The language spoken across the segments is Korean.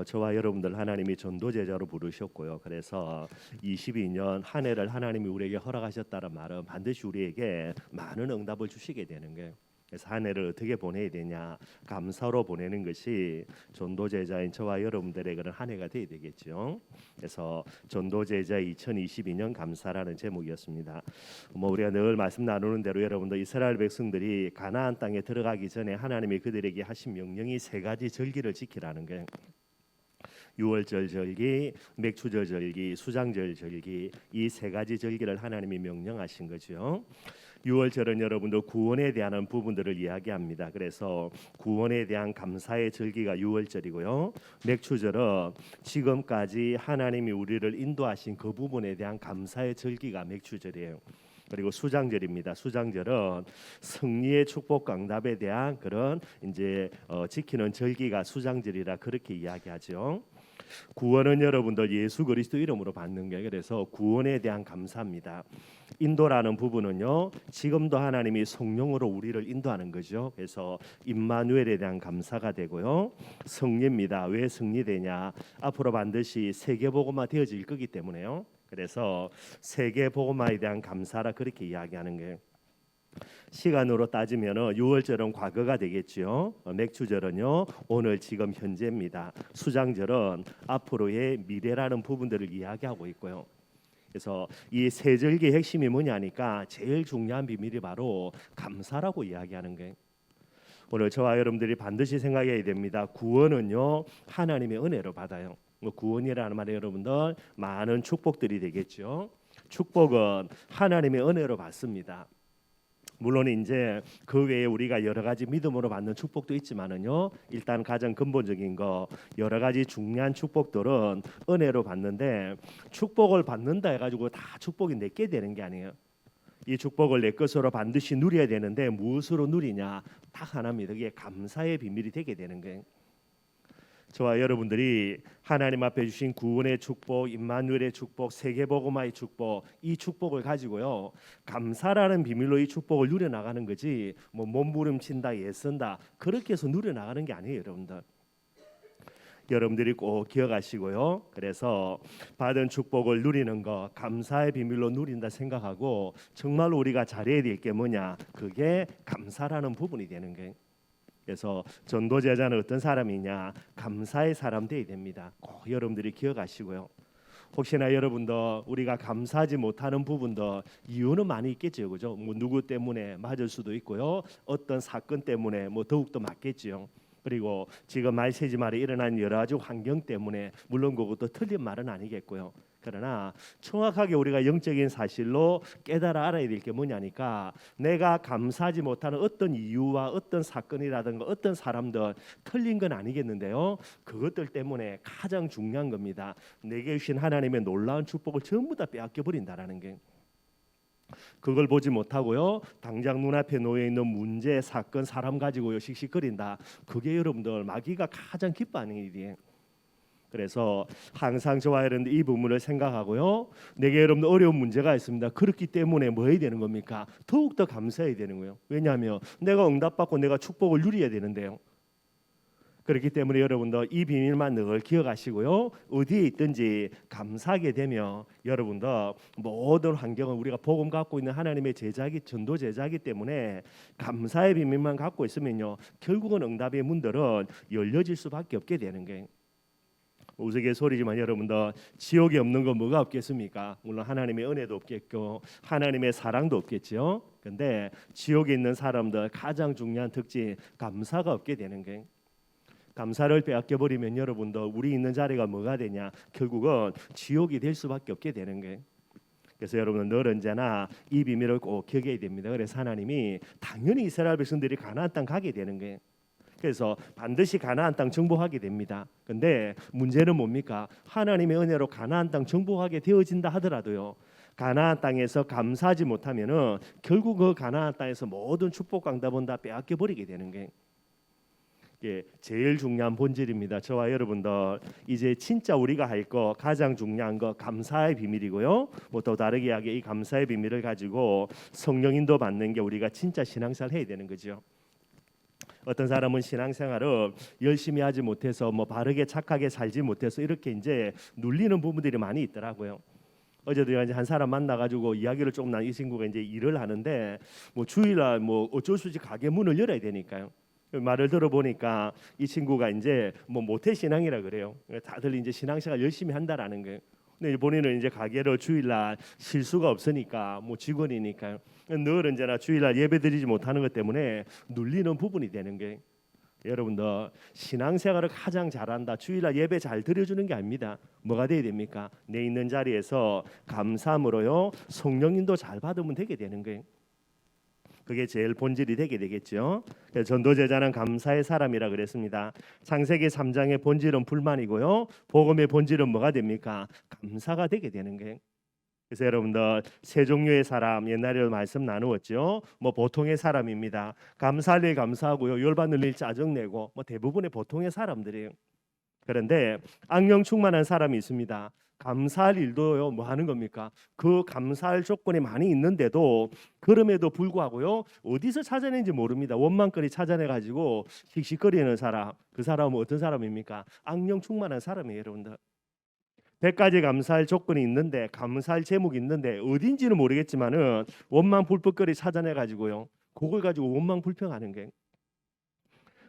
저와 여러분들 하나님이 전도제자로 부르셨고요. 그래서 22년 한 해를 하나님이 우리에게 허락하셨다는 말은 반드시 우리에게 많은 응답을 주시게 되는 거예요. 그래서 한 해를 어떻게 보내야 되냐, 감사로 보내는 것이 전도제자인 저와 여러분들에게는 한 해가 되어야 되겠죠. 그래서 전도제자 2022년 감사라는 제목이었습니다. 우리가 늘 말씀 나누는 대로 여러분들 이스라엘 백성들이 가나안 땅에 들어가기 전에 하나님이 그들에게 하신 명령이 세 가지 절기를 지키라는 거예요. 유월절 절기, 맥추절 절기, 수장절 절기, 이 세 가지 절기를 하나님이 명령하신 거죠. 유월절은 여러분들 구원에 대한 부분들을 이야기합니다. 그래서 구원에 대한 감사의 절기가 유월절이고요. 맥추절은 지금까지 하나님이 우리를 인도하신 그 부분에 대한 감사의 절기가 맥추절이에요. 그리고 수장절입니다. 수장절은 승리의 축복 강답에 대한 그런 이제 지키는 절기가 수장절이라 그렇게 이야기하죠. 구원은 여러분들 예수 그리스도 이름으로 받는 게 그래서 구원에 대한 감사입니다. 인도라는 부분은요, 지금도 하나님이 성령으로 우리를 인도하는 거죠. 그래서 임마누엘에 대한 감사가 되고요. 승리입니다. 왜 승리되냐? 앞으로 반드시 세계복음화 되어질 거기 때문에요. 그래서 세계복음화에 대한 감사라 그렇게 이야기하는 거예요. 시간으로 따지면 유월절은 과거가 되겠죠. 맥추절은요 오늘 지금 현재입니다. 수장절은 앞으로의 미래라는 부분들을 이야기하고 있고요. 그래서 이 세 절기의 핵심이 뭐냐니까 제일 중요한 비밀이 바로 감사라고 이야기하는 거예요. 오늘 저와 여러분들이 반드시 생각해야 됩니다. 구원은요 하나님의 은혜로 받아요. 구원이라는 말에 여러분들 많은 축복들이 되겠죠. 축복은 하나님의 은혜로 받습니다. 물론 이제 그 외에 우리가 여러 가지 믿음으로 받는 축복도 있지만은요. 일단 가장 근본적인 거 여러 가지 중요한 축복들은 은혜로 받는데 축복을 받는다 해가지고 다 축복이 내게 되는 게 아니에요. 이 축복을 내 것으로 반드시 누려야 되는데 무엇으로 누리냐? 딱 하나입니다. 그게 감사의 비밀이 되게 되는 거예요. 저와 여러분들이 하나님 앞에 주신 구원의 축복, 임마누엘의 축복, 세계복음화의 축복, 이 축복을 가지고요 감사라는 비밀로 이 축복을 누려나가는 거지 뭐 몸부림친다, 애쓴다 그렇게 해서 누려나가는 게 아니에요. 여러분들이 꼭 기억하시고요. 그래서 받은 축복을 누리는 거 감사의 비밀로 누린다 생각하고 정말로 우리가 잘해야 될 게 뭐냐? 그게 감사라는 부분이 되는 거예요. 그래서 전도제자는 어떤 사람이냐? 감사의 사람 되어야 됩니다. 꼭 여러분들이 기억하시고요. 혹시나 여러분도 우리가 감사하지 못하는 부분도 이유는 많이 있겠죠, 그죠? 뭐 누구 때문에 맞을 수도 있고요, 어떤 사건 때문에 뭐 더욱더 맞겠지요. 그리고 지금 말세지 말에 일어난 여러 가지 환경 때문에 물론 그것도 틀린 말은 아니겠고요. 그러나 정확하게 우리가 영적인 사실로 깨달아 알아야 될 게 뭐냐니까 내가 감사하지 못하는 어떤 이유와 어떤 사건이라든가 어떤 사람들 틀린 건 아니겠는데요. 그것들 때문에 가장 중요한 겁니다. 내게 주신 하나님의 놀라운 축복을 전부 다 빼앗겨 버린다라는 게. 그걸 보지 못하고요 당장 눈앞에 놓여 있는 문제, 사건, 사람 가지고요 씩씩거린다. 그게 여러분들 마귀가 가장 기뻐하는 일이에요. 그래서 항상 저와 여러분들 이 부분을 생각하고요. 내게 여러분들 어려운 문제가 있습니다. 그렇기 때문에 뭐 해야 되는 겁니까? 더욱더 감사해야 되는 거예요. 왜냐하면 내가 응답받고 내가 축복을 누려야 되는데요. 그렇기 때문에 여러분들 이 비밀만 늘 기억하시고요. 어디에 있든지 감사하게 되면 여러분들 모든 환경은 우리가 복음 갖고 있는 하나님의 제자기 전도 제자기 때문에 감사의 비밀만 갖고 있으면요. 결국은 응답의 문들은 열려질 수밖에 없게 되는 거예요. 우스갯소리지만 여러분들 지옥에 없는 건 뭐가 없겠습니까? 물론 하나님의 은혜도 없겠고 하나님의 사랑도 없겠죠. 근데 지옥에 있는 사람들 가장 중요한 특징 감사가 없게 되는 거예요. 감사를 빼앗겨 버리면 여러분들 우리 있는 자리가 뭐가 되냐? 결국은 지옥이 될 수밖에 없게 되는 거예요. 그래서 여러분은 늘 언제나 이 비밀을 꼭 기억해야 됩니다. 그래서 하나님이 당연히 이스라엘 백성들이 가나안 땅 가게 되는 거예요. 그래서 반드시 가나안 땅 정복하게 됩니다. 근데 문제는 뭡니까? 하나님의 은혜로 가나안 땅 정복하게 되어진다 하더라도요. 가나안 땅에서 감사하지 못하면은 결국 그 가나안 땅에서 모든 축복 강답은 다 빼앗겨 버리게 되는 게 제일 중요한 본질입니다. 저와 여러분들 이제 진짜 우리가 할 거 가장 중요한 거 감사의 비밀이고요. 뭐 또 다르게 이야기 이 감사의 비밀을 가지고 성령 인도 받는 게 우리가 진짜 신앙생활 해야 되는 거죠. 어떤 사람은 신앙생활을 열심히 하지 못해서 뭐 바르게 착하게 살지 못해서 이렇게 이제 눌리는 부분들이 많이 있더라고요. 어제도 이제 한 사람 만나가지고 이야기를 조금 이 친구가 이제 일을 하는데 뭐 주일날 뭐 어쩔 수 없이 가게 문을 열어야 되니까요. 말을 들어보니까 이 친구가 이제 뭐 모태 신앙이라 그래요. 다들 이제 신앙생활 열심히 한다라는 거예요. 근데 본인은 이제 가게를 주일날 쉴 수가 없으니까 뭐 직원이니까요. 늘 언제나 주일날 예배드리지 못하는 것 때문에 눌리는 부분이 되는 거예요. 여러분들 신앙생활을 가장 잘한다. 주일날 예배 잘 드려주는 게 아닙니다. 뭐가 돼야 됩니까? 내 있는 자리에서 감사함으로요 성령님도 잘 받으면 되게 되는 거예요. 그게 제일 본질이 되게 되겠죠. 전도제자는 감사의 사람이라 그랬습니다. 창세기 3장의 본질은 불만이고요. 복음의 본질은 뭐가 됩니까? 감사가 되게 되는 거예요. 그래서 여러분들 세 종류의 사람 옛날에 말씀 나누었죠. 뭐 보통의 사람입니다. 감사할 일 감사하고요. 열받는 일 짜증내고 뭐 대부분의 보통의 사람들이에요. 그런데 악령 충만한 사람이 있습니다. 감사할 일도요 뭐 하는 겁니까? 그 감사할 조건이 많이 있는데도 그럼에도 불구하고요 어디서 찾아낸지 모릅니다. 원망거리 찾아내 가지고 씩씩거리는 사람, 그 사람은 어떤 사람입니까? 악령 충만한 사람이에요. 여러분들 100가지 감사할 조건이 있는데 감사할 제목이 있는데 어딘지는 모르겠지만은 원망 불평거리 찾아내 가지고요 그걸 가지고 원망 불평하는 게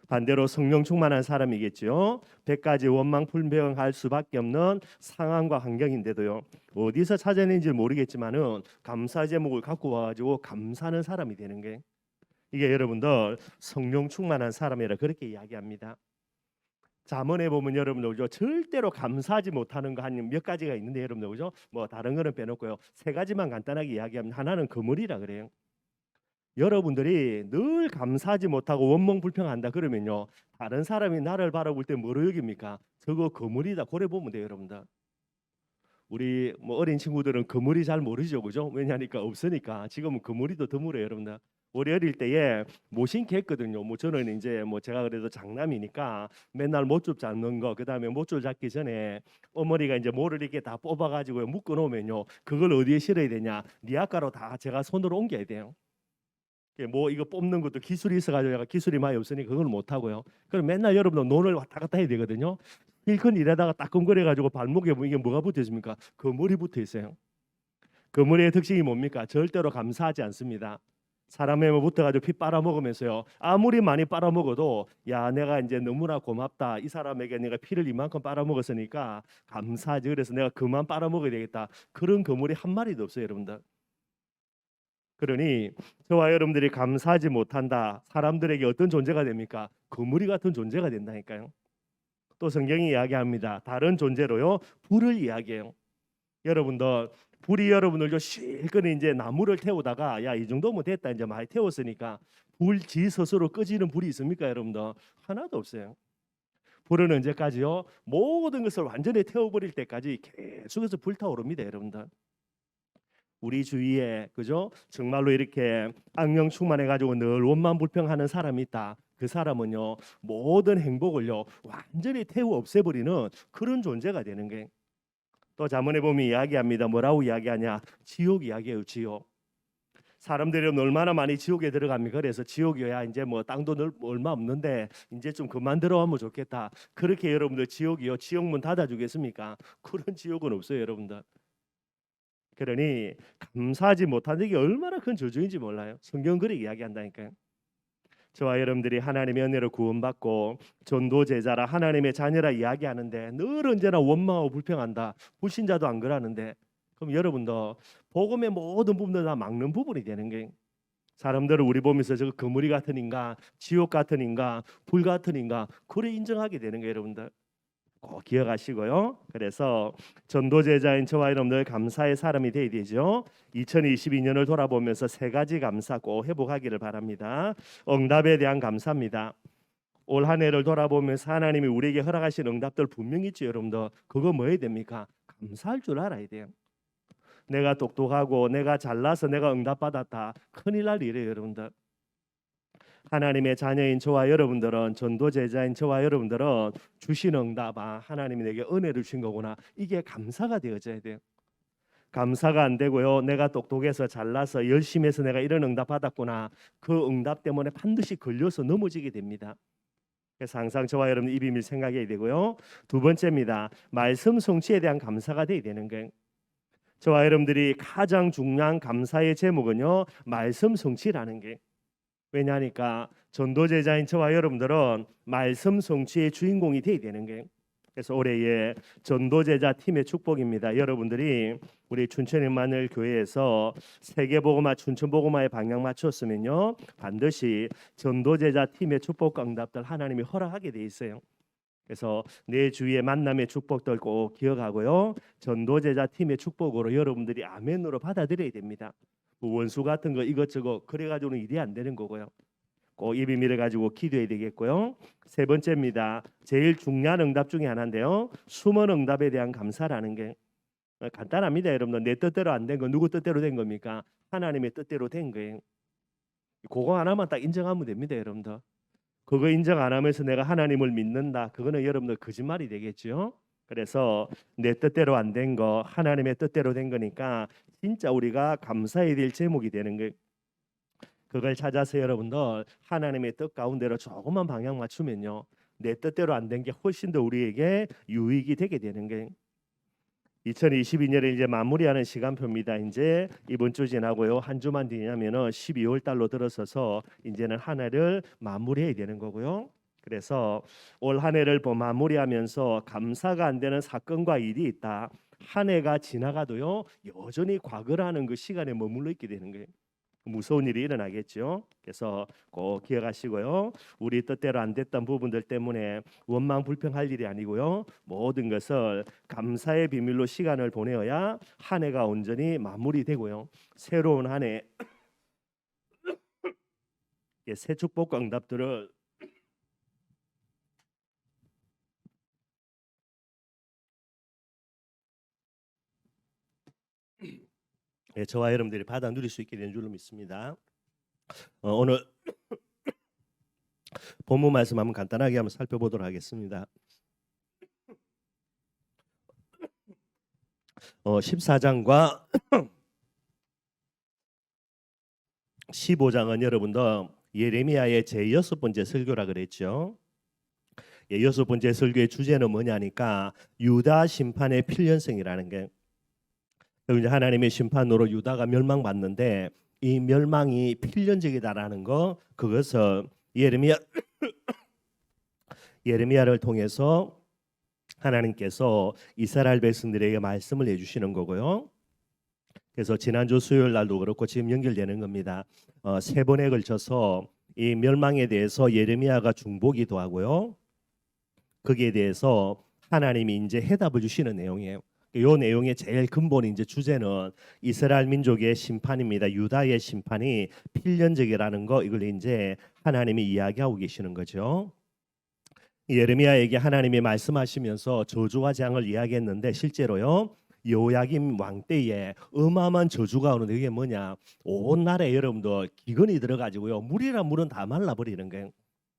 반대로 성령 충만한 사람이겠죠. 100가지 원망 불평할 수밖에 없는 상황과 환경인데도요 어디서 찾아낸지 모르겠지만은 감사 제목을 갖고 와가지고 감사하는 사람이 되는 게 이게 여러분들 성령 충만한 사람이라 그렇게 이야기합니다. 잠언에 보면 여러분들 그죠? 절대로 감사하지 못하는 거 한 몇 가지가 있는데 여러분들 그죠? 뭐 다른 거는 빼놓고요 세 가지만 간단하게 이야기하면 하나는 그물이라 그래요. 여러분들이 늘 감사하지 못하고 원망 불평한다 그러면요 다른 사람이 나를 바라볼 때 뭐로 여깁니까? 저거 거물이다 그래 보면 돼요. 여러분들 우리 뭐 어린 친구들은 거물이 잘 모르죠 그죠? 왜냐하니까 없으니까 지금은 거물이도 드물어요. 여러분들 우리 어릴 때에 모신케 했거든요. 뭐 저는 이제 뭐 제가 그래도 장남이니까 맨날 못줄 잡는 거 그다음에 못줄 잡기 전에 어머니가 이제 모를 이렇게 다 뽑아가지고 묶어 놓으면요 그걸 어디에 실어야 되냐 니아까로 다 제가 손으로 옮겨야 돼요. 뭐 이거 뽑는 것도 기술이 있어가지고 제가 기술이 많이 없으니 그걸 못 하고요. 그럼 맨날 여러분들 논을 왔다 갔다 해야 되거든요. 힐큰 일에다가 따끔거려가지고 발목에 이게 뭐가 붙어 있습니까? 그물이 붙어 있어요. 그물의 특징이 뭡니까? 절대로 감사하지 않습니다. 사람의 뭐 붙어가지고 피 빨아먹으면서요. 아무리 많이 빨아먹어도 야 내가 이제 너무나 고맙다. 이 사람에게 내가 피를 이만큼 빨아먹었으니까 감사하지. 그래서 내가 그만 빨아먹어야 되겠다. 그런 그물이 한 마리도 없어요, 여러분들. 그러니 저와 여러분들이 감사하지 못한다. 사람들에게 어떤 존재가 됩니까? 거물이 같은 존재가 된다니까요. 또 성경이 이야기합니다. 다른 존재로요. 불을 이야기해요. 여러분들 불이 여러분들도 실컷 이제 나무를 태우다가 야 이 정도면 됐다 이제 많이 태웠으니까 불지 스스로 꺼지는 불이 있습니까? 여러분들 하나도 없어요. 불은 언제까지요? 모든 것을 완전히 태워버릴 때까지 계속해서 불타오릅니다. 여러분들 우리 주위에 그죠? 정말로 이렇게 악령 충만해 가지고 늘 원망 불평하는 사람이 있다. 그 사람은요 모든 행복을요 완전히 태워 없애버리는 그런 존재가 되는 게 또 잠언에 보면 이야기합니다. 뭐라고 이야기하냐? 지옥 이야기해요. 지옥. 사람들이 얼마나 많이 지옥에 들어갑니까? 그래서 지옥이야 이제 뭐 땅도 얼마 없는데 이제 좀 그만 들어가면 좋겠다. 그렇게 여러분들 지옥이요 지옥문 닫아주겠습니까? 그런 지옥은 없어요, 여러분들. 그러니 감사하지 못하는 게 얼마나 큰 저주인지 몰라요. 성경 그렇게 이야기한다니까요. 저와 여러분들이 하나님의 은혜로 구원받고 전도 제자라 하나님의 자녀라 이야기하는데 늘 언제나 원망하고 불평한다. 불신자도 안 그러는데 그럼 여러분도 복음의 모든 부분들 다 막는 부분이 되는 게 사람들은 우리 보면서 저거 거물이 같은 인간, 지옥 같은 인간, 불 같은 인간 그래 인정하게 되는 거예요. 여러분들 꼭 기억하시고요. 그래서 전도제자인 저와 여러분들 감사의 사람이 되어야 되죠. 2022년을 돌아보면서 세 가지 감사 꼭 회복하기를 바랍니다. 응답에 대한 감사입니다. 올 한 해를 돌아보면서 하나님이 우리에게 허락하신 응답들 분명히 있죠. 여러분들 그거 뭐 해야 됩니까? 감사할 줄 알아야 돼요. 내가 똑똑하고 내가 잘나서 내가 응답받았다. 큰일 날 일이에요. 여러분들 하나님의 자녀인 저와 여러분들은 전도 제자인 저와 여러분들은 주신 응답 하나님이 내게 은혜를 주신 거구나. 이게 감사가 되어져야 돼요. 감사가 안 되고요. 내가 똑똑해서 잘나서 열심히 해서 내가 이런 응답 받았구나. 그 응답 때문에 반드시 걸려서 넘어지게 됩니다. 그래서 항상 저와 여러분 이 비밀 생각해야 되고요. 두 번째입니다. 말씀 성취에 대한 감사가 돼야 되는 거예요. 저와 여러분들이 가장 중요한 감사의 제목은요, 말씀 성취라는 게. 왜냐하니까 전도제자인 저와 여러분들은 말씀 성취의 주인공이 돼야 되는 거예요. 그래서 올해의 전도제자 팀의 축복입니다. 여러분들이 우리 춘천 임마누엘 교회에서 세계복음화 춘천복음화에 방향 맞췄으면요, 반드시 전도제자 팀의 축복과 응답들 하나님이 허락하게 돼 있어요. 그래서 내 주위의 만남의 축복들 꼭 기억하고요, 전도제자 팀의 축복으로 여러분들이 아멘으로 받아들여야 됩니다. 뭐 원수 같은 거 이것저것 그래가지고는 일이 안 되는 거고요. 꼭 이 비밀을 가지고 기도해야 되겠고요. 세 번째입니다. 제일 중요한 응답 중에 하나인데요, 숨은 응답에 대한 감사라는 게 간단합니다. 여러분들, 내 뜻대로 안 된 거 누구 뜻대로 된 겁니까? 하나님의 뜻대로 된 거예요. 그거 하나만 딱 인정하면 됩니다. 여러분들, 그거 인정 안 하면서 내가 하나님을 믿는다, 그거는 여러분들 거짓말이 되겠죠. 그래서 내 뜻대로 안 된 거 하나님의 뜻대로 된 거니까 진짜 우리가 감사해야 될 제목이 되는 거예요. 그걸 찾아서 여러분들 하나님의 뜻 가운데로 조금만 방향 맞추면요, 내 뜻대로 안 된 게 훨씬 더 우리에게 유익이 되게 되는 게, 2022년을 이제 마무리하는 시간표입니다. 이제 이번 주 지나고요, 한 주만 뒤냐면은 12월 달로 들어서서 이제는 한 해를 마무리해야 되는 거고요. 그래서 올 한 해를 마무리하면서 감사가 안 되는 사건과 일이 있다. 한 해가 지나가도요, 여전히 과거라는 그 시간에 머물러 있게 되는 거예요. 무서운 일이 일어나겠죠. 그래서 꼭 기억하시고요, 우리 뜻대로 안 됐던 부분들 때문에 원망 불평할 일이 아니고요, 모든 것을 감사의 비밀로 시간을 보내어야 한 해가 온전히 마무리되고요, 새로운 한 해 새 축복과 응답들을 저와 여러분들이 받아 누릴 수 있게 된 줄로 믿습니다. 오늘 본문 말씀 한번 간단하게 한번 살펴보도록 하겠습니다. 14장과 15장은 여러분들 예레미야의 제6번째 설교라 그랬죠. 여섯 번째 설교의 주제는 뭐냐니까 유다 심판의 필연성이라는 게, 이제 하나님의 심판으로 유다가 멸망받는데 이 멸망이 필연적이다라는 거, 그것을 예레미야를 통해서 하나님께서 이스라엘 백성들에게 말씀을 해주시는 거고요. 그래서 지난주 수요일 날도 그렇고 지금 연결되는 겁니다. 세 번에 걸쳐서 이 멸망에 대해서 예레미야가 중보기도 하고요, 거기에 대해서 하나님이 이제 해답을 주시는 내용이에요. 이 내용의 제일 근본 이제 주제는 이스라엘 민족의 심판입니다. 유다의 심판이 필연적이라는 거, 이걸 이제 하나님이 이야기하고 계시는 거죠. 예레미야에게 하나님이 말씀하시면서 저주와 재앙을 이야기했는데 실제로요, 여호야김 왕 때에 어마어마한 저주가 오는데 이게 뭐냐, 온 나라에 여러분들 기근이 들어가지고요, 물이란 물은 다 말라버리는 거예요.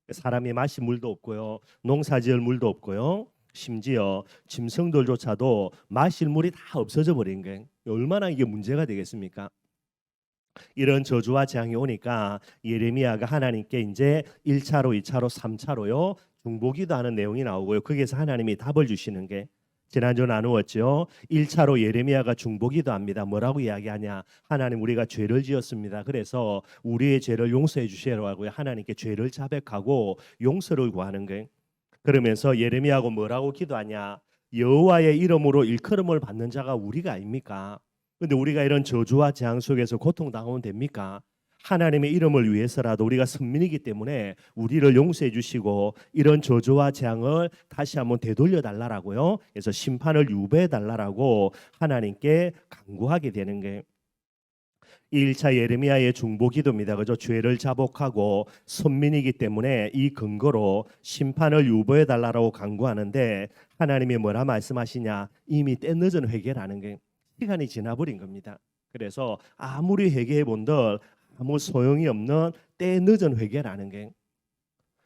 사람이 마실 물도 없고요, 농사지을 물도 없고요, 심지어 짐승들조차도 마실 물이 다 없어져 버린 거예요. 얼마나 이게 문제가 되겠습니까? 이런 저주와 재앙이 오니까 예레미야가 하나님께 이제 1차로 2차로 3차로요 중보기도 하는 내용이 나오고요, 거기에서 하나님이 답을 주시는 게 지난주 나누었죠. 1차로 예레미야가 중보기도 합니다. 뭐라고 이야기하냐, 하나님 우리가 죄를 지었습니다. 그래서 우리의 죄를 용서해 주시라고 하나님께 죄를 자백하고 용서를 구하는 거예요. 그러면서 예레미야하고 뭐라고 기도하냐, 여호와의 이름으로 일컬음을 받는 자가 우리가 아닙니까? 근데 우리가 이런 저주와 재앙 속에서 고통당하면 됩니까? 하나님의 이름을 위해서라도 우리가 선민이기 때문에 우리를 용서해 주시고 이런 저주와 재앙을 다시 한번 되돌려 달라라고요. 그래서 심판을 유배해 달라라고 하나님께 간구하게 되는 게 1차 예레미야의 중보기도입니다. 그죠? 죄를 자복하고 선민이기 때문에 이 근거로 심판을 유보해 달라고 간구하는데 하나님이 뭐라 말씀하시냐, 이미 때늦은 회개라는 게 시간이 지나버린 겁니다. 그래서 아무리 회개해 본들 아무 소용이 없는 때늦은 회개라는 게,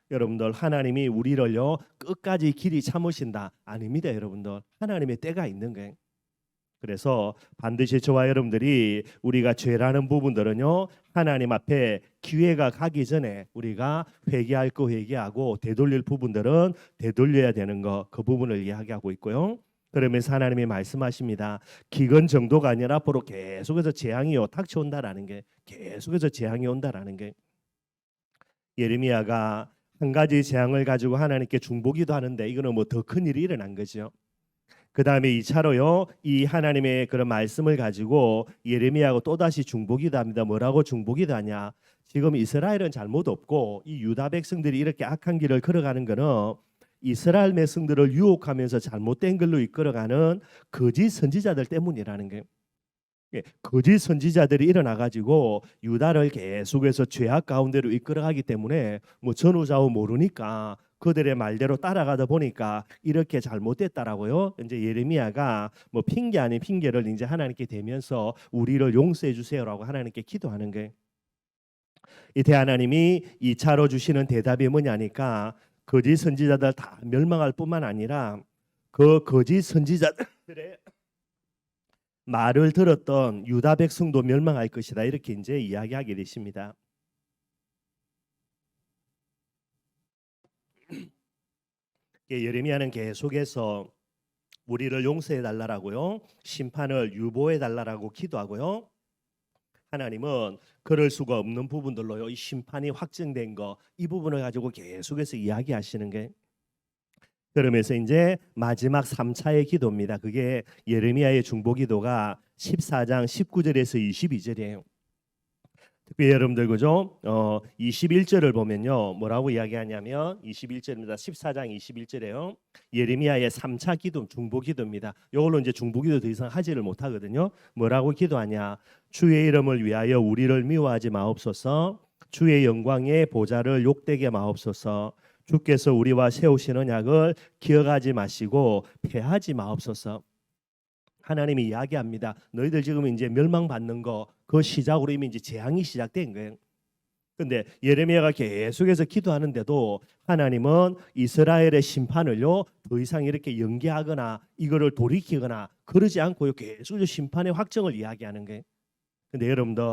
여러분들 하나님이 우리를요 끝까지 길이 참으신다 아닙니다. 여러분들 하나님의 때가 있는 게, 그래서 반드시 저와 여러분들이 우리가 죄라는 부분들은요, 하나님 앞에 기회가 가기 전에 우리가 회개할 거 회개하고 되돌릴 부분들은 되돌려야 되는 거, 그 부분을 이야기하고 있고요. 그러면서 하나님이 말씀하십니다. 기근 정도가 아니라 앞으로 계속해서 재앙이 닥쳐온다라는 게, 계속해서 재앙이 온다라는 게, 예레미야가 한 가지 재앙을 가지고 하나님께 중보기도 하는데 이거는 뭐 더 큰 일이 일어난 거죠. 그 다음에 2차로요, 이 하나님의 그런 말씀을 가지고 예레미야하고 또다시 중보기도 합니다. 뭐라고 중보기도 하냐? 지금 이스라엘은 잘못 없고 이 유다 백성들이 이렇게 악한 길을 걸어가는 거는 이스라엘 백성들을 유혹하면서 잘못된 길로 이끌어가는 거짓 선지자들 때문이라는 거예요. 거짓 선지자들이 일어나 가지고 유다를 계속해서 죄악 가운데로 이끌어가기 때문에 뭐 전후좌우 모르니까 그들의 말대로 따라가다 보니까 이렇게 잘못됐다라고요. 이제 예레미야가 뭐 핑계 아닌 핑계를 이제 하나님께 대면서 우리를 용서해 주세요라고 하나님께 기도하는 거예요. 이때 하나님이 2차로 주시는 대답이 뭐냐니까 거짓 선지자들 다 멸망할 뿐만 아니라 그 거짓 선지자들의 말을 들었던 유다 백성도 멸망할 것이다. 이렇게 이제 이야기하게 되십니다. 예레미야는 계속해서 우리를 용서해 달라라고요, 심판을 유보해 달라라고 기도하고요. 하나님은 그럴 수가 없는 부분들로요, 이 심판이 확정된 거, 이 부분을 가지고 계속해서 이야기하시는 게, 그러면서 이제 마지막 3차의 기도입니다. 그게 예레미야의 중보기도가 14장 19절에서 22절이에요. 특별히 여러분들 그죠? 21절을 보면요, 뭐라고 이야기하냐면 21절입니다. 14장 21절에요. 예레미야의 3차 기도, 중보기도입니다. 이걸로 이제 중보기도 더 이상 하지를 못하거든요. 뭐라고 기도하냐? 주의 이름을 위하여 우리를 미워하지 마옵소서. 주의 영광의 보좌를 욕되게 마옵소서. 주께서 우리와 세우시는 약을 기억하지 마시고 폐하지 마옵소서. 하나님이 이야기합니다. 너희들 지금 이제 멸망받는 거, 그 시작으로 이미 이제 재앙이 시작된 거예요. 근데 예레미야가 계속해서 기도하는데도 하나님은 이스라엘의 심판을요, 더 이상 이렇게 연기하거나 이거를 돌이키거나 그러지 않고요, 계속 심판의 확정을 이야기하는 거예요. 근데 여러분들,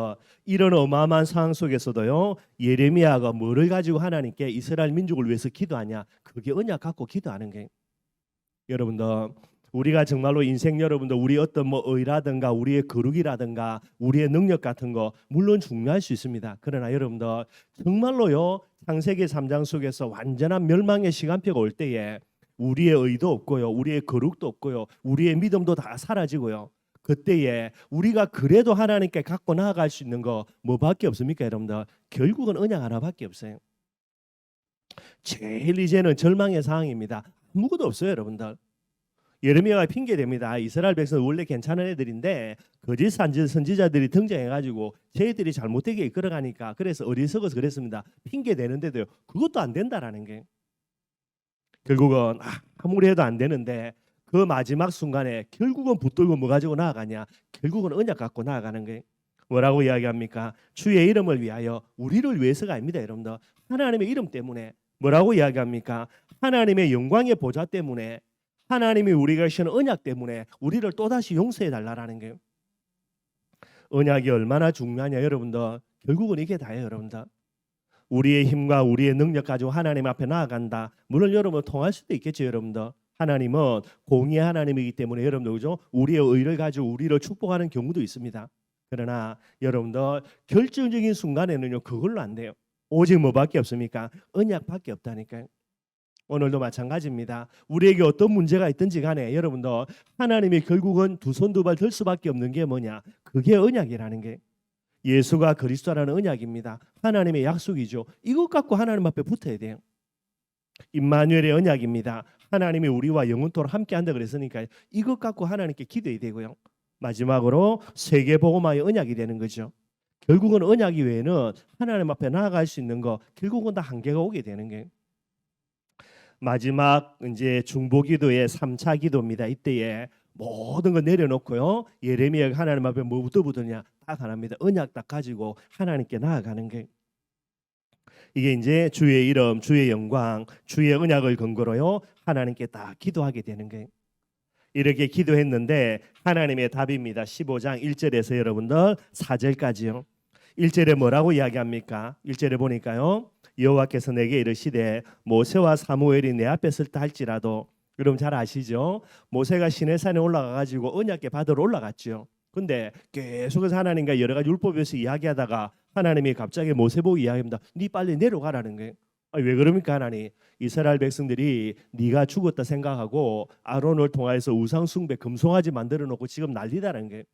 이런 어마어마한 상황 속에서도요, 예레미야가 뭐를 가지고 하나님께 이스라엘 민족을 위해서 기도하냐? 그게 언약 갖고 기도하는 거예요. 여러분들, 우리가 정말로 인생, 여러분들, 우리 어떤 뭐 의라든가 우리의 거룩이라든가 우리의 능력 같은 거 물론 중요할 수 있습니다. 그러나 여러분들, 정말로요, 창세기 3장 속에서 완전한 멸망의 시간표가 올 때에 우리의 의도 없고요, 우리의 거룩도 없고요, 우리의 믿음도 다 사라지고요, 그때에 우리가 그래도 하나님께 갖고 나아갈 수 있는 거 뭐밖에 없습니까? 여러분들, 결국은 언약 하나밖에 없어요. 제일 이제는 절망의 상황입니다. 아무것도 없어요, 여러분들. 예레미야가 핑계 댑니다. 이스라엘 백성은 원래 괜찮은 애들인데 거짓 선지자들이 등장해가지고 쟤들이 잘못되게 이끌어가니까 그래서 어리석어서 그랬습니다. 핑계 대는데도요, 그것도 안 된다라는 게, 결국은 아무리 해도 안 되는데 그 마지막 순간에 결국은 붙들고 뭐 가지고 나아가냐? 결국은 언약 갖고 나아가는 게, 뭐라고 이야기합니까? 주의 이름을 위하여, 우리를 위해서가 아닙니다, 여러분들. 하나님의 이름 때문에. 뭐라고 이야기합니까? 하나님의 영광의 보좌 때문에, 하나님이 우리가 하시는 언약 때문에 우리를 또다시 용서해 달라라는 거예요. 언약이 얼마나 중요하냐, 여러분들. 결국은 이게 다예요, 여러분들. 우리의 힘과 우리의 능력 가지고 하나님 앞에 나아간다. 물론 여러분 통할 수도 있겠죠, 여러분들. 하나님은 공의의 하나님이기 때문에 여러분들, 그죠? 우리의 의를 가지고 우리를 축복하는 경우도 있습니다. 그러나 여러분들, 결정적인 순간에는요, 그걸로 안 돼요. 오직 뭐밖에 없습니까? 언약밖에 없다니까요. 오늘도 마찬가지입니다. 우리에게 어떤 문제가 있든지 간에 여러분들, 하나님이 결국은 두 손 두 발 들 수밖에 없는 게 뭐냐? 그게 언약이라는 게, 예수가 그리스도라는 언약입니다. 하나님의 약속이죠. 이것 갖고 하나님 앞에 붙어야 돼요. 임마누엘의 언약입니다. 하나님이 우리와 영원토록 함께한다 그랬으니까 이것 갖고 하나님께 기도해야 되고요. 마지막으로 세계복음화의 언약이 되는 거죠. 결국은 언약 이외에는 하나님 앞에 나아갈 수 있는 거 결국은 다 한계가 오게 되는 거예요. 마지막 이제 중보기도의 3차 기도입니다. 이때에 모든 거 내려놓고요, 예레미야가 하나님 앞에 뭐부터 붙었냐? 딱 하나입니다. 언약 딱 가지고 하나님께 나아가는 게, 이게 이제 주의 이름, 주의 영광, 주의 언약을 근거로요, 하나님께 딱 기도하게 되는 거예요. 이렇게 기도했는데 하나님의 답입니다. 15장 1절에서 여러분들 4절까지요. 1절에 뭐라고 이야기합니까? 1절에 보니까요. 여호와께서 내게 이르시되 모세와 사무엘이 내 앞에 설다 할지라도, 여러분 잘 아시죠? 모세가 시내산에 올라가 가지고 언약궤 받으러 올라갔죠. 근데 계속해서 하나님과 여러 가지 율법에서 이야기하다가 하나님이 갑자기 모세 보고 이야기합니다. 네 빨리 내려가라는 거예요. 왜 그럽니까? 하나님, 이스라엘 백성들이 네가 죽었다 생각하고 아론을 통하여서 우상 숭배 금송아지 만들어 놓고 지금 난리다라는 거예요.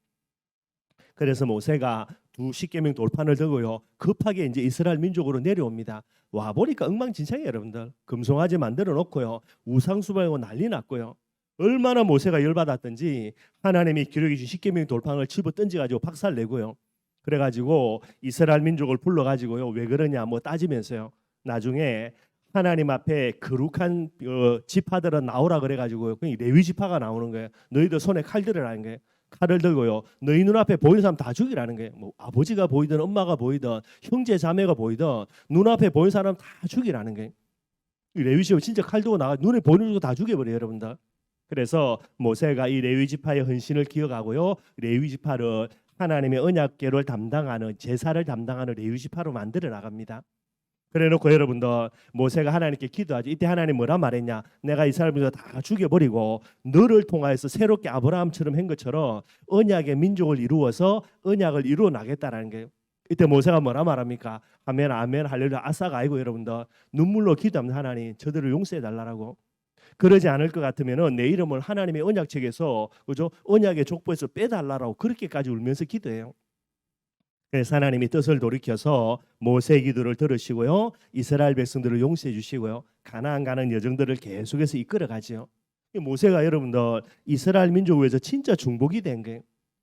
그래서 모세가 두 십계명 돌판을 들고요, 급하게 이제 이스라엘 민족으로 내려옵니다. 와 보니까 엉망진창이에요, 여러분들. 금송아지 만들어 놓고요, 우상 숭배하고 난리 났고요. 얼마나 모세가 열받았던지 하나님이 기록해 주신 십계명 돌판을 집어 던져 가지고 박살 내고요. 그래가지고 이스라엘 민족을 불러가지고요, 왜 그러냐 뭐 따지면서요, 나중에 하나님 앞에 거룩한 지파들은 나오라 그래가지고요, 그 레위 지파가 나오는 거예요. 너희들 손에 칼 들으라는 거예요. 칼을 들고요, 너희 눈앞에 보이는 사람 다 죽이라는 거예요. 뭐 아버지가 보이든 엄마가 보이든 형제 자매가 보이든 눈앞에 보이는 사람 다 죽이라는 거예요. 레위지파 진짜 칼 들고 나가 눈에 보이는 거 다 죽여버려요, 여러분들. 그래서 모세가 이 레위 지파의 헌신을 기억하고요, 레위 지파를 하나님의 언약궤를 담당하는, 제사를 담당하는 레위 지파로 만들어 나갑니다. 그래놓고 여러분들, 모세가 하나님께 기도하죠. 이때 하나님 뭐라 말했냐? 내가 이스라엘 민족을 다 죽여버리고 너를 통하여서 새롭게 아브라함처럼 한 것처럼 언약의 민족을 이루어서 언약을 이루어 나겠다라는 거예요. 이때 모세가 뭐라 말합니까? 아멘 아멘 할렐루야 아싸가 아니고 여러분들, 눈물로 기도합니다. 하나님 저들을 용서해 달라고. 그러지 않을 것 같으면은 내 이름을 하나님의 언약책에서, 그죠, 언약의 족보에서 빼달라고 그렇게까지 울면서 기도해요. 그래서 하나님이 뜻을 돌이켜서 모세의 기도를 들으시고요, 이스라엘 백성들을 용서해 주시고요, 가나안 가는 여정들을 계속해서 이끌어 가죠. 모세가 여러분들 이스라엘 민족 위해서 진짜 중보기 된 거예요.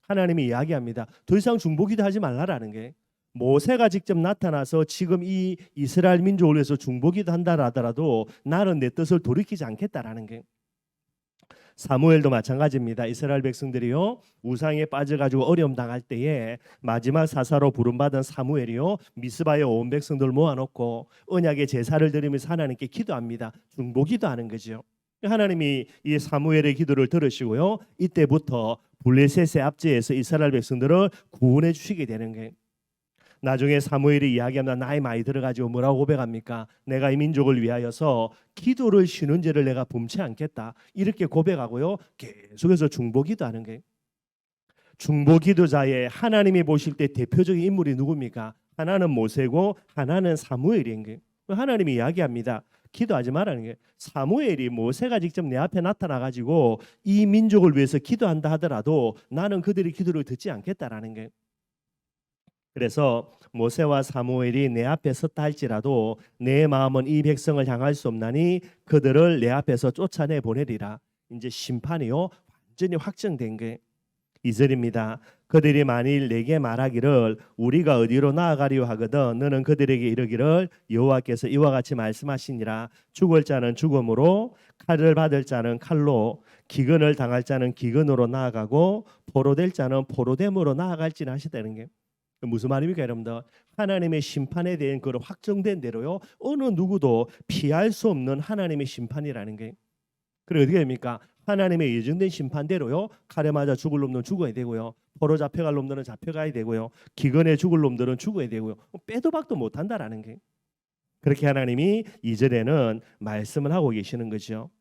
하나님이 이야기합니다. 더 이상 중보기도 하지 말라라는 게, 모세가 직접 나타나서 지금 이 이스라엘 민족을 위해서 중보기도 한다 하더라도 나는 내 뜻을 돌이키지 않겠다라는 게. 사무엘도 마찬가지입니다. 이스라엘 백성들이요, 우상에 빠져가지고 어려움 당할 때에 마지막 사사로 부름받은 사무엘이요, 미스바에 온 백성들 모아놓고 언약의 제사를 드리면서 하나님께 기도합니다. 중보기도하는 거죠. 하나님이 이 사무엘의 기도를 들으시고요, 이때부터 블레셋의 압제에서 이스라엘 백성들을 구원해 주시게 되는 거예요. 나중에 사무엘이 이야기합니다. 나이 많이 들어가지고 뭐라고 고백합니까? 내가 이 민족을 위하여서 기도를 쉬는 죄를 내가 범치 않겠다, 이렇게 고백하고요, 계속해서 중보기도하는 거예요. 중보기도자의 하나님이 보실 때 대표적인 인물이 누굽니까? 하나는 모세고 하나는 사무엘인 거예요. 하나님이 이야기합니다. 기도하지 말라는 게, 사무엘이 모세가 직접 내 앞에 나타나 가지고 이 민족을 위해서 기도한다 하더라도 나는 그들의 기도를 듣지 않겠다라는 게. 그래서 모세와 사무엘이 내 앞에 섰다 할지라도 내 마음은 이 백성을 향할 수 없나니 그들을 내 앞에서 쫓아내 보내리라. 이제 심판이요 완전히 확정된 게 2절입니다. 그들이 만일 내게 말하기를 우리가 어디로 나아가리요 하거든 너는 그들에게 이르기를 여호와께서 이와 같이 말씀하시니라. 죽을 자는 죽음으로, 칼을 받을 자는 칼로, 기근을 당할 자는 기근으로 나아가고 포로될 자는 포로됨으로 나아갈지나 하시다는 게 무슨 말입니까, 여러분들? 하나님의 심판에 대한 그 확정된 대로요, 어느 누구도 피할 수 없는 하나님의 심판이라는 게. 그래 어떻게 됩니까? 하나님의 예정된 심판대로요, 칼에 맞아 죽을 놈들은 죽어야 되고요, 포로 잡혀갈 놈들은 잡혀가야 되고요, 기근에 죽을 놈들은 죽어야 되고요, 빼도 박도 못한다라는 게. 그렇게 하나님이 2절에는 말씀을 하고 계시는 거죠.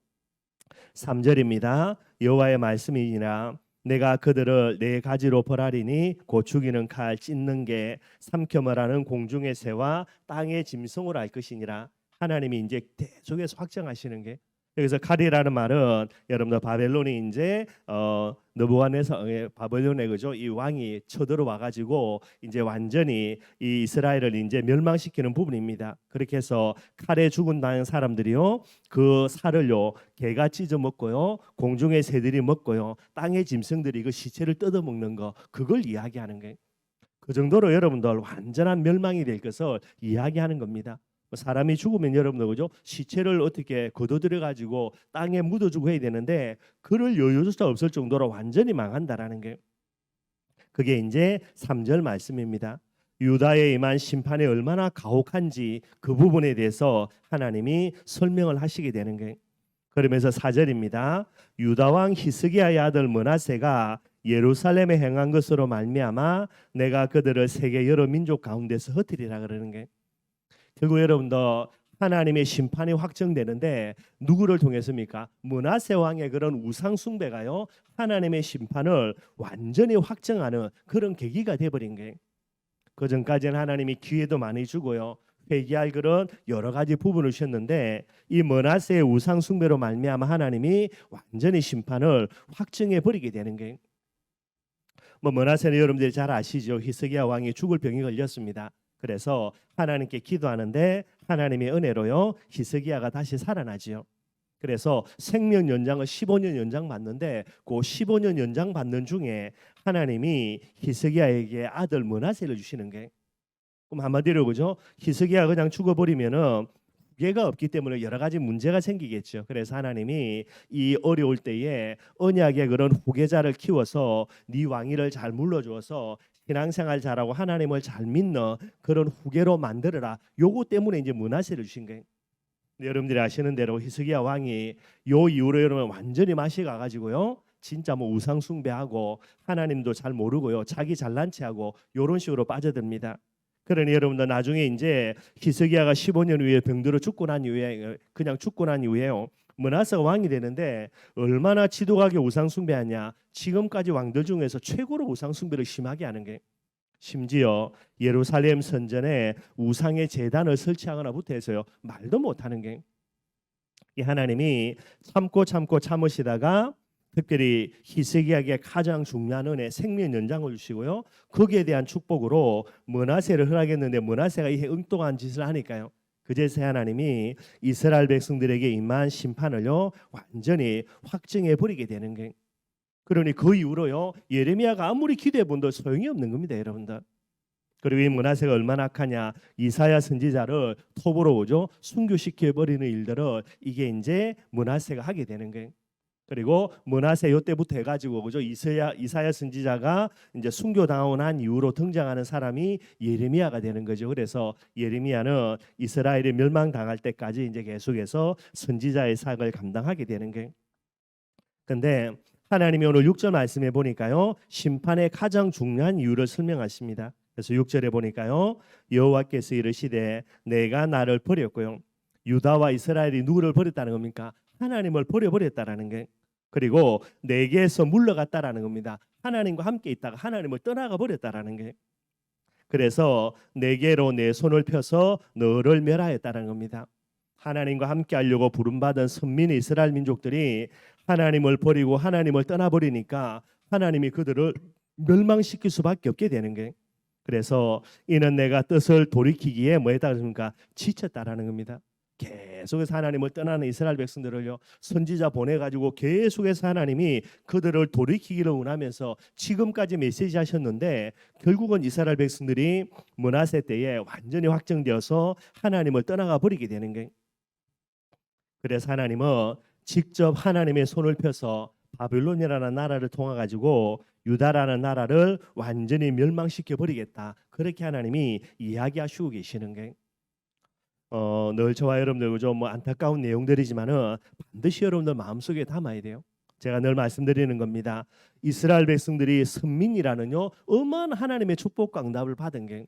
3절입니다. 여호와의 말씀이니라. 내가 그들을 네 가지로 벌하리니 곧 죽이는 칼, 찢는 개, 삼켜 말하는 공중의 새와 땅의 짐승으로 할 것이니라. 하나님이 이제 계속해서 확정하시는 게, 여기서 칼이라는 말은 여러분들 바벨론이 이제 느부갓네살 바벨론의 그죠, 이 왕이 쳐들어와 가지고 이제 완전히 이 이스라엘을 이제 멸망시키는 부분입니다. 그렇게 해서 칼에 죽은다는 사람들이요, 그 살을요 개가 찢어 먹고요, 공중의 새들이 먹고요, 땅의 짐승들이 그 시체를 뜯어 먹는 거, 그걸 이야기하는 거예요. 그 정도로 여러분들 완전한 멸망이 될 것을 이야기하는 겁니다. 사람이 죽으면 여러분들 그죠, 시체를 어떻게 걷어들여 가지고 땅에 묻어주고 해야 되는데 그럴 여유조차 없을 정도로 완전히 망한다라는 게, 그게 이제 3절 말씀입니다. 유다에 임한 심판이 얼마나 가혹한지 그 부분에 대해서 하나님이 설명을 하시게 되는 게, 그러면서 4절입니다. 유다 왕 히스기야의 아들 므낫세가 예루살렘에 행한 것으로 말미암아 내가 그들을 세계 여러 민족 가운데서 흩으리라 그러는 게, 결국 여러분들 하나님의 심판이 확정되는데 누구를 통해서입니까? 므낫세 왕의 그런 우상 숭배가요, 하나님의 심판을 완전히 확정하는 그런 계기가 돼버린 게, 그 전까지는 하나님이 기회도 많이 주고요, 회개할 그런 여러 가지 부분을 주셨는데 이 므낫세의 우상 숭배로 말미암아 하나님이 완전히 심판을 확정해 버리게 되는 게, 므낫세는 여러분들이 잘 아시죠? 히스기야 왕이 죽을 병이 걸렸습니다. 그래서 하나님께 기도하는데 하나님의 은혜로요, 히스기야가 다시 살아나지요. 그래서 생명 연장을 15년 연장 받는데 그 15년 연장 받는 중에 하나님이 히스기야에게 아들 므낫세를 주시는 게, 그럼 한마디로 그죠? 히스기야가 그냥 죽어버리면은 후계가 없기 때문에 여러 가지 문제가 생기겠죠. 그래서 하나님이 이 어려울 때에 언약의 그런 후계자를 키워서 네 왕위를 잘 물러주어서 신앙생활 잘하고 하나님을 잘 믿는 그런 후계로 만들어라. 요거 때문에 이제 므낫세를 주신 거예요. 여러분들이 아시는 대로 히스기야 왕이 요 이후로 여러분 완전히 맛이 가가지고요, 진짜 뭐 우상 숭배하고 하나님도 잘 모르고요, 자기 잘난 체하고 요런 식으로 빠져듭니다. 그러니 여러분들 나중에 이제 히스기야가 15년 후에 병들어 죽고 난 이후에, 그냥 죽고 난 이후에요, 므낫세가 왕이 되는데 얼마나 지독하게 우상 숭배하냐, 지금까지 왕들 중에서 최고로 우상 숭배를 심하게 하는 게, 심지어 예루살렘 선전에 우상의 제단을 설치하거나부터 해서요, 말도 못하는 게, 이 하나님이 참고 참으시다가 특별히 히스기야에게 가장 중요한 은혜 생명 연장을 주시고요, 거기에 대한 축복으로 므낫세를 허락했는데 므낫세가 이 엉뚱한 짓을 하니까요, 그제서 하나님이 이스라엘 백성들에게 임한 심판을요 완전히 확정해 버리게 되는 게, 그러니 그 이후로요 예레미야가 아무리 기도해 본도 소용이 없는 겁니다, 여러분들. 그리고 이 므낫세가 얼마나 악하냐, 이사야 선지자를 톱으로 오죠 순교시켜 버리는 일들을 이게 이제 므낫세가 하게 되는 거예요. 그리고 므낫세 요때부터 해가지고 그죠, 이사야 선지자가 이제 순교당하고 난 이후로 등장하는 사람이 예레미야가 되는 거죠. 그래서 예레미야는 이스라엘이 멸망당할 때까지 이제 계속해서 선지자의 사역을 감당하게 되는 거예요. 근데 하나님이 오늘 6절 말씀해 보니까요, 심판의 가장 중요한 이유를 설명하십니다. 그래서 6절에 보니까요, 여호와께서 이르시되 내가 나를 버렸고요. 유다와 이스라엘이 누구를 버렸다는 겁니까? 하나님을 버려버렸다라는 게, 그리고 내게서 물러갔다라는 겁니다. 하나님과 함께 있다가 하나님을 떠나가 버렸다라는 게, 그래서 내게로 내 손을 펴서 너를 멸하였다는 겁니다. 하나님과 함께 하려고 부름받은 선민 이스라엘 민족들이 하나님을 버리고 하나님을 떠나버리니까 하나님이 그들을 멸망시킬 수밖에 없게 되는 게, 그래서 이는 내가 뜻을 돌이키기에 뭐에다 그럽니까? 지쳤다라는 겁니다. 계속해서 하나님을 떠나는 이스라엘 백성들을요 선지자 보내가지고 계속해서 하나님이 그들을 돌이키기를 원하면서 지금까지 메시지 하셨는데 결국은 이스라엘 백성들이 므낫세 때에 완전히 확정되어서 하나님을 떠나가 버리게 되는 게, 그래서 하나님은 직접 하나님의 손을 펴서 바빌론이라는 나라를 통해 가지고 유다라는 나라를 완전히 멸망시켜 버리겠다, 그렇게 하나님이 이야기하시고 계시는 게, 늘 저와 여러분들 좀 안타까운 내용들이지만은 반드시 여러분들 마음속에 담아야 돼요. 제가 늘 말씀드리는 겁니다. 이스라엘 백성들이 선민이라는요 어마어마한 하나님의 축복과 응답을 받은 게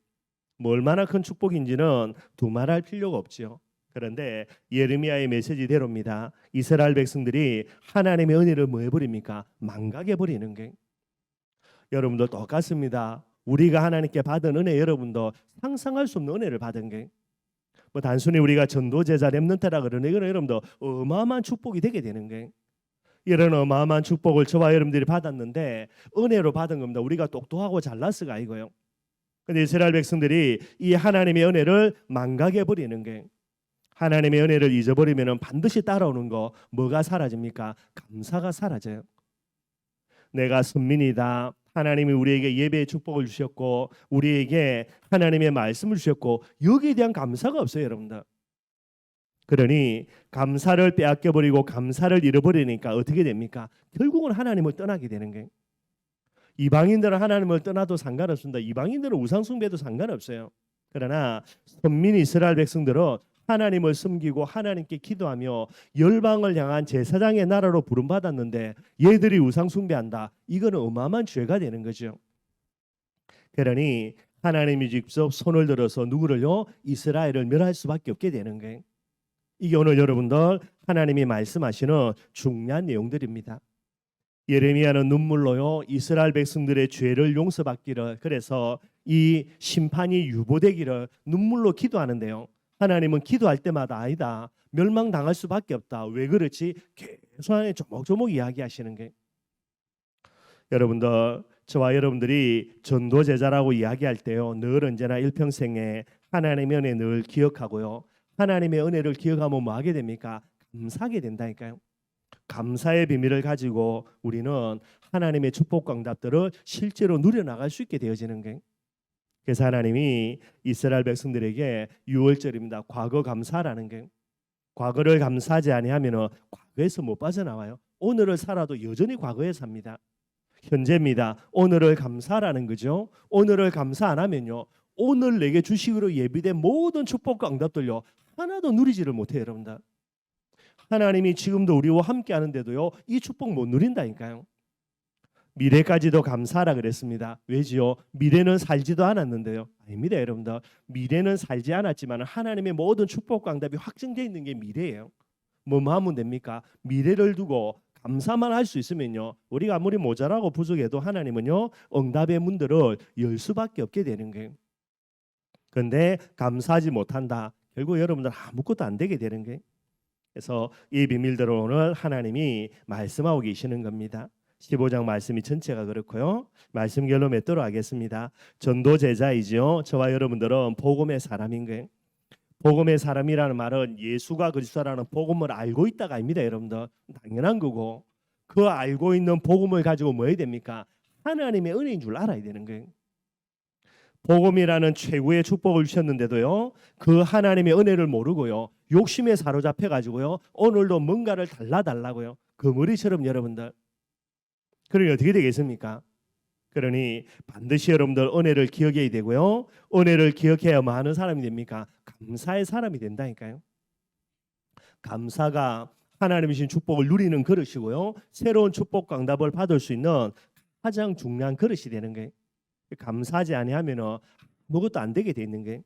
뭐 얼마나 큰 축복인지는 두말할 필요가 없지요. 그런데 예레미야의 메시지대로입니다. 이스라엘 백성들이 하나님의 은혜를 뭐 해버립니까? 망각해 버리는 게, 여러분들 똑같습니다. 우리가 하나님께 받은 은혜, 여러분도 상상할 수 없는 은혜를 받은 게, 뭐 단순히 우리가 전도제자 렘넌트라 그러는 이거는 여러분도 어마어마한 축복이 되게 되는 게, 이런 어마어마한 축복을 저와 여러분들이 받았는데 은혜로 받은 겁니다. 우리가 똑똑하고 잘났어가 이거요. 근데 이스라엘 백성들이 이 하나님의 은혜를 망각해 버리는 게, 하나님의 은혜를 잊어버리면 반드시 따라오는 거 뭐가 사라집니까? 감사가 사라져요. 내가 선민이다, 하나님이 우리에게 예배의 축복을 주셨고 우리에게 하나님의 말씀을 주셨고 여기에 대한 감사가 없어요, 여러분들. 그러니 감사를 빼앗겨버리고 감사를 잃어버리니까 어떻게 됩니까? 결국은 하나님을 떠나게 되는 거예요. 이방인들은 하나님을 떠나도 상관없습니다. 이방인들은 우상 숭배도 상관없어요. 그러나 선민 이스라엘 백성들은 하나님을 섬기고 하나님께 기도하며 열방을 향한 제사장의 나라로 부름받았는데 얘들이 우상 숭배한다. 이거는 어마어마한 죄가 되는 거죠. 그러니 하나님이 직접 손을 들어서 누구를요? 이스라엘을 멸할 수밖에 없게 되는 거예요. 이게 오늘 여러분들 하나님이 말씀하시는 중요한 내용들입니다. 예레미야는 눈물로요 이스라엘 백성들의 죄를 용서받기를, 그래서 이 심판이 유보되기를 눈물로 기도하는데요. 하나님은 기도할 때마다 아니다, 멸망당할 수밖에 없다. 왜 그렇지? 계속 조목조목 이야기하시는 게, 여러분들 저와 여러분들이 전도 제자라고 이야기할 때요 늘 언제나 일평생에 하나님의 은혜 늘 기억하고요, 하나님의 은혜를 기억하면 뭐 하게 됩니까? 감사하게 된다니까요. 감사의 비밀을 가지고 우리는 하나님의 축복과 응답들을 실제로 누려나갈 수 있게 되어지는 거예요. 그래서 하나님이 이스라엘 백성들에게 6월절입니다. 과거 감사라는 게, 과거를 감사하지 아니하면 과거에서 못 빠져나와요. 오늘을 살아도 여전히 과거에 삽니다. 현재입니다. 오늘을 감사라는 거죠. 오늘을 감사 안 하면요 오늘 내게 주식으로 예비된 모든 축복과 응답들요 하나도 누리지를 못해요. 여러분들, 하나님이 지금도 우리와 함께 하는데도요 이 축복 못 누린다니까요. 미래까지도 감사하라 그랬습니다. 왜지요? 미래는 살지도 않았는데요. 아닙니다. 여러분들, 미래는 살지 않았지만 하나님의 모든 축복과 응답이 확정되어 있는 게 미래예요. 뭐만 하면 됩니까? 미래를 두고 감사만 할 수 있으면요 우리가 아무리 모자라고 부족해도 하나님은요 응답의 문들을 열 수밖에 없게 되는 거예요. 그런데 감사하지 못한다, 결국 여러분들 아무것도 안 되게 되는 거예요. 그래서 이 비밀들을 오늘 하나님이 말씀하고 계시는 겁니다. 15장 말씀이 전체가 그렇고요. 말씀 결론 맺도록 하겠습니다. 전도 제자이지요. 저와 여러분들은 복음의 사람인 거예요. 복음의 사람이라는 말은 예수가 그리스도라는 복음을 알고 있다가 아닙니다. 여러분들, 당연한 거고, 그 알고 있는 복음을 가지고 뭐 해야 됩니까? 하나님의 은혜인 줄 알아야 되는 거예요. 복음이라는 최고의 축복을 주셨는데도요 그 하나님의 은혜를 모르고요 욕심에 사로잡혀 가지고요 오늘도 뭔가를 달라달라고요 그 머리처럼 여러분들, 그러니 어떻게 되겠습니까? 그러니 반드시 여러분들 은혜를 기억해야 되고요, 은혜를 기억해야 뭐 하는 사람이 됩니까? 감사의 사람이 된다니까요. 감사가 하나님이 주신 축복을 누리는 그릇이고요, 새로운 축복과 응답을 받을 수 있는 가장 중요한 그릇이 되는 거예요. 감사하지 아니하면 아무것도 안 되게 돼 있는 게,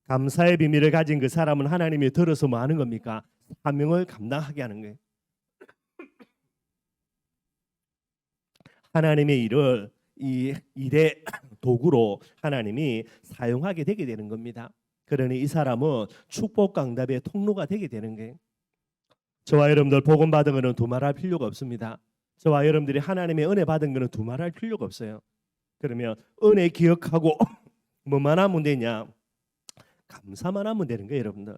감사의 비밀을 가진 그 사람은 하나님이 들어서 뭐 하는 겁니까? 사명을 감당하게 하는 거예요. 하나님의 일을 이 일의 도구로 하나님이 사용하게 되게 되는 겁니다. 그러니 이 사람은 축복과 응답의 통로가 되게 되는 거예요. 저와 여러분들 복음 받은 거는 두말할 필요가 없습니다. 저와 여러분들이 하나님의 은혜 받은 거는 두말할 필요가 없어요. 그러면 은혜 기억하고 뭐만 하면 되냐? 감사만 하면 되는 거예요. 여러분들,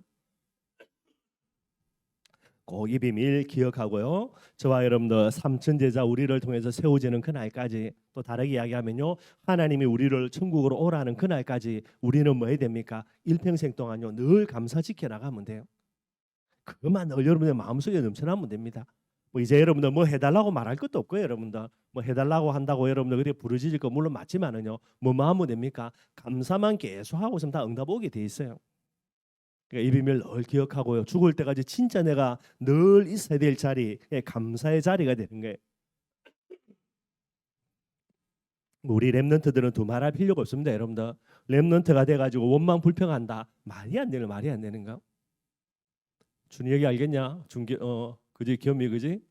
꼭 이 비밀 기억하고요, 저와 여러분들 삼천제자 우리를 통해서 세워지는 그날까지, 또 다르게 이야기하면요 하나님이 우리를 천국으로 오라는 그날까지 우리는 뭐 해야 됩니까? 일평생 동안요 늘 감사 지켜나가면 돼요. 그것만 늘 여러분의 마음속에 넘쳐나면 됩니다. 뭐 이제 여러분들 뭐 해달라고 말할 것도 없고요. 여러분들 뭐 해달라고 한다고 여러분들 그렇게 부르짖을 거 물론 맞지만은요 뭐만 하면 됩니까? 감사만 계속 하고 있으면 다 응답 오게 돼 있어요. 그러니까 이 비밀 늘 기억하고요, 죽을 때까지 진짜 내가 늘 있어야 될 자리, 감사의 자리가 되는 거예요. 우리 랩런트들은 두말할 필요가 없습니다. 여러분들, 랩런트가 돼가지고 원망 불평한다, 말이 안 되는 말이 안 되는가? 준이 여기 알겠냐? 그지 겸이 그지?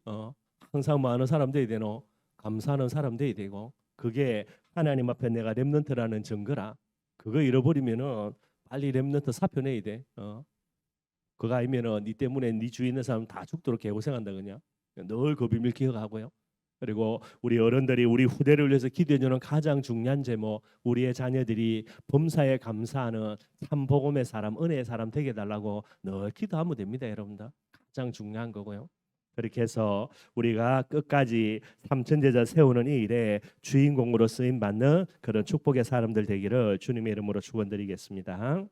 항상 많은 사람 돼야 되노, 감사하는 사람 돼야 되고, 그게 하나님 앞에 내가 랩런트라는 증거라. 그거 잃어버리면은 빨리 랩런트 사표 내야 돼. 그거 아니면은 네 때문에 네 주위에 있는 사람 다 죽도록 개고생한다 그냥. 늘 그 비밀 기억하고요. 그리고 우리 어른들이 우리 후대를 위해서 기도해주는 가장 중요한 제목, 우리의 자녀들이 범사에 감사하는 참 복음의 사람, 은혜의 사람 되게 해달라고 늘 기도하면 됩니다. 여러분들, 가장 중요한 거고요. 그렇게 해서 우리가 끝까지 삼천제자 세우는 이 일에 주인공으로 쓰임 받는 그런 축복의 사람들 되기를 주님의 이름으로 축원드리겠습니다.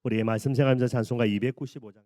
우리의 말씀 생활자 찬송가 295장